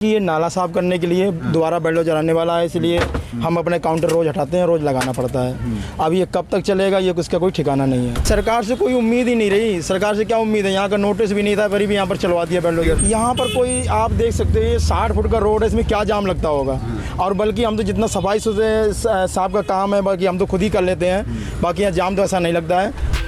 कि ये नाला साफ करने के लिए दोबारा बेलडोजर आने वाला है, इसलिए हम अपने काउंटर रोज़ हटाते हैं, रोज़ लगाना पड़ता है। अब ये कब तक चलेगा ये उसका कोई ठिकाना नहीं है। सरकार से कोई उम्मीद ही नहीं रही। सरकार से क्या उम्मीद है, यहाँ का नोटिस भी नहीं था, फिर भी यहाँ पर चलवा दिया बेलडोजर। यहाँ पर कोई आप देख सकते हैं 60 फुट का रोड है, इसमें क्या जाम लगता होगा। और बल्कि हम तो जितना सफाई सुथरे साफ का काम है बाकी हम तो खुद ही कर लेते हैं, बाकी यहाँ जाम तो ऐसा नहीं लगता है।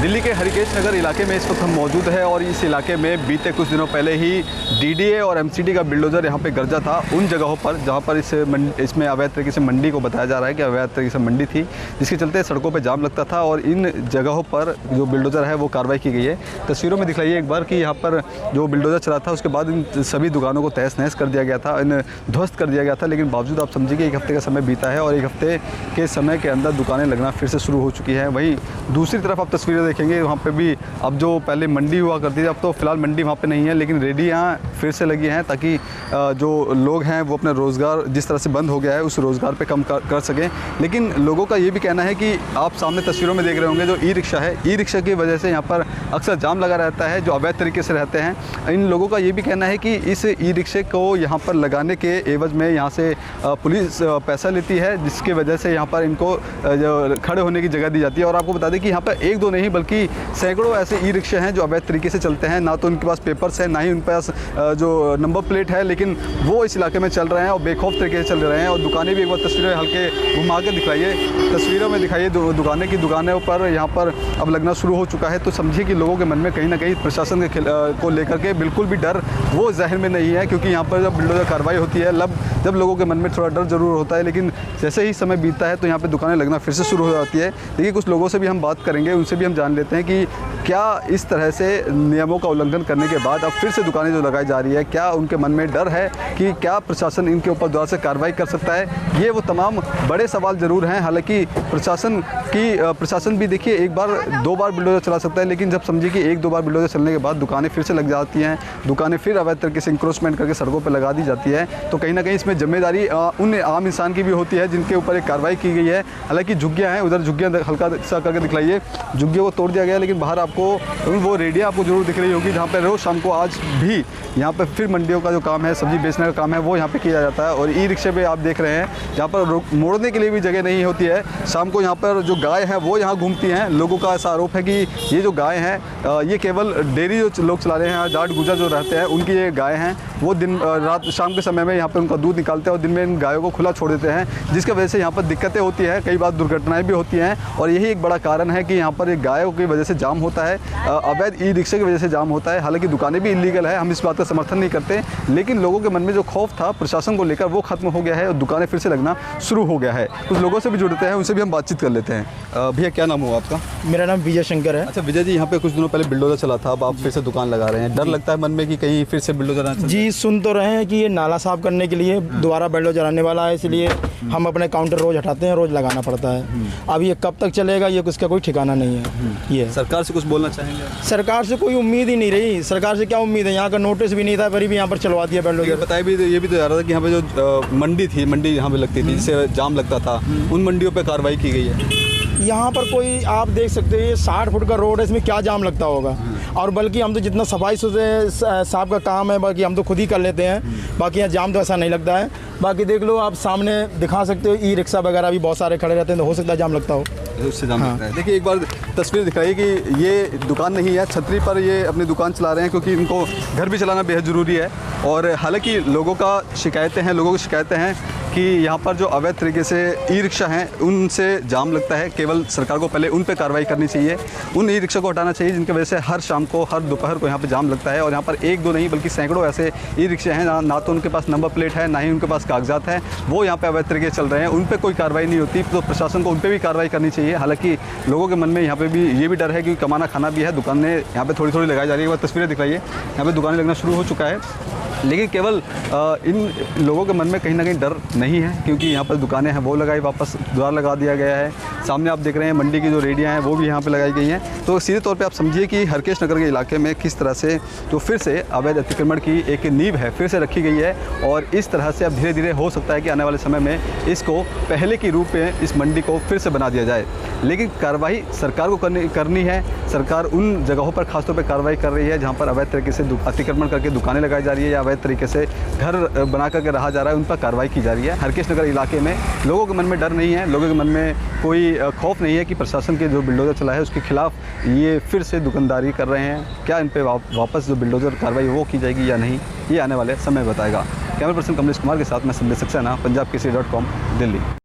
दिल्ली के हरिकेश नगर इलाके में इस वक्त हम मौजूद है और इस इलाके में बीते कुछ दिनों पहले ही डीडीए और एमसीडी का बिल्डोजर यहाँ पे गरजा था उन जगहों पर जहाँ पर इसमें अवैध तरीके से मंडी को बताया जा रहा है कि अवैध तरीके से मंडी थी, जिसके चलते सड़कों पे जाम लगता था और इन जगहों पर जो बिल्डोजर है वो कार्रवाई की गई है। तस्वीरों में दिखलाइए एक बार कि यहाँ पर जो बिल्डोजर चला था उसके बाद इन सभी दुकानों को तहस नहस कर दिया गया था, इन ध्वस्त कर दिया गया था। लेकिन बावजूद आप समझिए कि एक हफ्ते का समय बीता है और एक हफ्ते के समय के अंदर दुकानें लगना फिर से शुरू हो चुकी है। वहीं दूसरी तरफ आप तस्वीरें देखेंगे वहाँ पे भी अब जो पहले मंडी हुआ करती थी अब तो फिलहाल मंडी वहाँ पे नहीं है, लेकिन रेडियाँ फिर से लगी हैं ताकि जो लोग हैं वो अपना रोज़गार जिस तरह से बंद हो गया है उस रोज़गार पे कम कर सकें। लेकिन लोगों का ये भी कहना है कि आप सामने तस्वीरों में देख रहे होंगे जो ई रिक्शा है, ई रिक्शा की वजह से यहाँ पर अक्सर जाम लगा रहता है जो अवैध तरीके से रहते हैं। इन लोगों का ये भी कहना है कि इस ई रिक्शे को यहाँ पर लगाने के एवज में यहाँ से पुलिस पैसा लेती है, जिसकी वजह से यहाँ पर इनको खड़े होने की जगह दी जाती है। और आपको बता दें कि यहाँ पर एक दो नहीं बल्कि सैकड़ों ऐसे ई रिक्शे हैं जो अवैध तरीके से चलते हैं, ना तो उनके पास पेपर्स है ना ही उनके पास जो नंबर प्लेट है, लेकिन वो इस इलाके में चल रहे हैं और बेखौफ तरीके से चल रहे हैं। और दुकानें भी एक बार तस्वीरें हल्के घुमा के दिखाइए, तस्वीरों में दिखाइए दुकानों पर यहाँ पर अब लगना शुरू हो चुका है। तो समझिए कि लोगों के मन में कहीं ना कहीं प्रशासन के को लेकर के बिल्कुल भी डर वो ज़हन में नहीं है, क्योंकि यहाँ पर जब बिल्डोजर कार्रवाई होती है जब लोगों के मन में थोड़ा डर ज़रूर होता है, लेकिन जैसे ही समय बीतता है तो यहाँ पर दुकानें लगना फिर से शुरू हो जाती है। देखिए कुछ लोगों से भी हम बात करेंगे, उनसे भी हम जान लेते हैं कि क्या इस तरह से नियमों का उल्लंघन करने के बाद अब फिर से दुकानें जो लगाई जा रही है, क्या उनके मन में डर है कि क्या प्रशासन इनके ऊपर दोबारा से कार्रवाई कर सकता है। ये वो तमाम बड़े सवाल ज़रूर हैं। हालांकि प्रशासन भी देखिए एक बार दो बार बिल्डोजर चला सकता है, लेकिन जब समझिए कि एक दो बार बिल्डोजर चलने के बाद दुकानें फिर से लग जाती हैं, दुकानें फिर अवैध तरीके से इंक्रोचमेंट करके सड़कों पर लगा दी जाती है, तो कहीं ना कहीं इसमें जिम्मेदारी उन आम इंसान की भी होती है जिनके ऊपर एक कार्रवाई की गई है। हालांकि झुग्गियाँ हैं, उधर झुग्गियाँ हल्का सा करके दिखलाइए, झुग्गियों को तोड़ दिया गया, लेकिन बाहर आपको वो रेडियाँ आपको जरूर दिख रही होगी जहाँ पर रोज़ शाम को आज भी यहाँ पर फिर मंडियों का जो काम है, सब्जी बेचने का काम है, वो यहाँ पे किया जाता है। और ई रिक्शे पे आप देख रहे हैं जहाँ पर मोड़ने के लिए भी जगह नहीं होती है। शाम को यहाँ पर जो गाय हैं वो यहाँ घूमती हैं। लोगों का ऐसा आरोप है कि ये जो गाय हैं ये केवल डेयरी जो लोग चला रहे हैं, जाट गुजर जो रहते हैं उनकी ये गाय हैं, वो दिन रात शाम के समय में यहाँ पर उनका दूध निकालते हैं और दिन में इन गायों को खुला छोड़ देते हैं, जिसकी वजह से यहाँ पर दिक्कतें होती हैं, कई बार दुर्घटनाएँ भी होती हैं। और यही एक बड़ा कारण है कि यहाँ पर एक गायों की वजह से जाम होता है, अवैध ई रिक्शे की वजह से जाम होता है। हालांकि दुकानें भी इलीगल है, हम इस बात का समर्थन नहीं करते, लेकिन लोगों के मन में जो खौफ था प्रशासन को लेकर वो खत्म हो गया है और दुकानें फिर से लगना शुरू हो गया है। कुछ लोगों से भी जुड़ते हैं, उनसे भी हम बातचीत कर लेते हैं। भैया क्या नाम हुआ आपका? मेरा नाम विजय शंकर है। अच्छा विजय जी, यहाँ पे कुछ दिनों पहले बिल्डोजर चला था, अब आप फिर से दुकान लगा रहे हैं, डर लगता है मन में कि कहीं फिर से बिल्डोजर आए? जी सुन तो रहे हैं कि ये नाला साफ करने के लिए दोबारा बेलडोजर आने वाला है, इसलिए हम अपने काउंटर रोज़ हटाते हैं, रोज़ लगाना पड़ता है। अब ये कब तक चलेगा ये उसका कोई ठिकाना नहीं है। ये सरकार से कुछ बोलना चाहेंगे? सरकार से कोई उम्मीद ही नहीं रही। सरकार से क्या उम्मीद है, यहाँ का नोटिस भी नहीं था, फिर भी यहाँ पर चलवा दिया बेलडोजर। बताया भी ये भी तो जा रहा था कि यहाँ पे जो मंडी थी, मंडी यहाँ पे लगती थी जिससे जाम लगता था, उन मंडियों पे कार्रवाई की गई है। यहाँ पर कोई आप देख सकते हैं 60 फुट का रोड है, इसमें क्या जाम लगता होगा। और बल्कि हम तो जितना सफाई सुथरे साफ का काम है बाकी हम तो खुद ही कर लेते हैं, बाकी यहाँ जाम तो ऐसा नहीं लगता है। बाकी देख लो आप सामने दिखा सकते हो, ई रिक्शा वगैरह भी बहुत सारे खड़े रहते हैं, तो हो सकता है जाम लगता हो, उससे जाम लगता है। देखिए एक बार तस्वीर दिखाइए कि ये दुकान नहीं है, छतरी पर ये अपनी दुकान चला रहे हैं क्योंकि इनको घर भी चलाना बेहद ज़रूरी है। और हालांकि लोगों की शिकायतें हैं कि यहाँ पर जो अवैध तरीके से ई रिक्शा हैं उनसे जाम लगता है। केवल सरकार को पहले उन पे कार्रवाई करनी चाहिए, उन ई रिक्शा को हटाना चाहिए जिनकी वजह से हर शाम को हर दोपहर को यहाँ पे जाम लगता है। और यहाँ पर एक दो नहीं बल्कि सैकड़ों ऐसे ई रिक्शे हैं ना तो उनके पास नंबर प्लेट है ना ही उनके पास कागजात हैं, वो यहाँ पे अवैध तरीके से चल रहे हैं, उन पर कोई कार्रवाई नहीं होती। तो प्रशासन को उन पर भी कार्रवाई करनी चाहिए। हालांकि लोगों के मन में यहाँ पे भी ये भी डर है कि कमाना खाना भी है, दुकानें यहाँ पे थोड़ी थोड़ी लगाई जा रही है। तस्वीरें दिखाइए, यहाँ पे दुकानें लगना शुरू हो चुका है। लेकिन केवल इन लोगों के मन में कहीं ना कहीं डर नहीं है, क्योंकि यहाँ पर दुकानें हैं वो लगाई, वापस द्वार लगा दिया गया है। सामने आप देख रहे हैं मंडी की जो रेडियाँ हैं वो भी यहाँ पे लगाई गई हैं। तो सीधे तौर पे आप समझिए कि हरकेश नगर के इलाके में किस तरह से जो फिर से अवैध अतिक्रमण की एक नींव है फिर से रखी गई है, और इस तरह से अब धीरे धीरे हो सकता है कि आने वाले समय में इसको पहले की रूप में इस मंडी को फिर से बना दिया जाए। लेकिन कार्रवाई सरकार को करनी है। सरकार उन जगहों पर खासतौर पर कार्रवाई कर रही है जहाँ पर अवैध तरीके से अतिक्रमण करके दुकानें लगाई जा रही है या अवैध तरीके से घर बना करके रहा जा रहा है, उन पर कार्रवाई की जा रही है। हरकेश नगर इलाके में लोगों के मन में डर नहीं है, लोगों के मन में कोई खौफ नहीं है कि प्रशासन के जो बिल्डोजर चला है उसके खिलाफ ये फिर से दुकानदारी कर रहे हैं। क्या इन पर वापस जो बिल्डोजर कार्रवाई वो की जाएगी या नहीं, ये आने वाले समय बताएगा। कैमरा पर्सन कमलेश कुमार के साथ मैं संदेश सक्सेना, पंजाब केसरी.com, दिल्ली।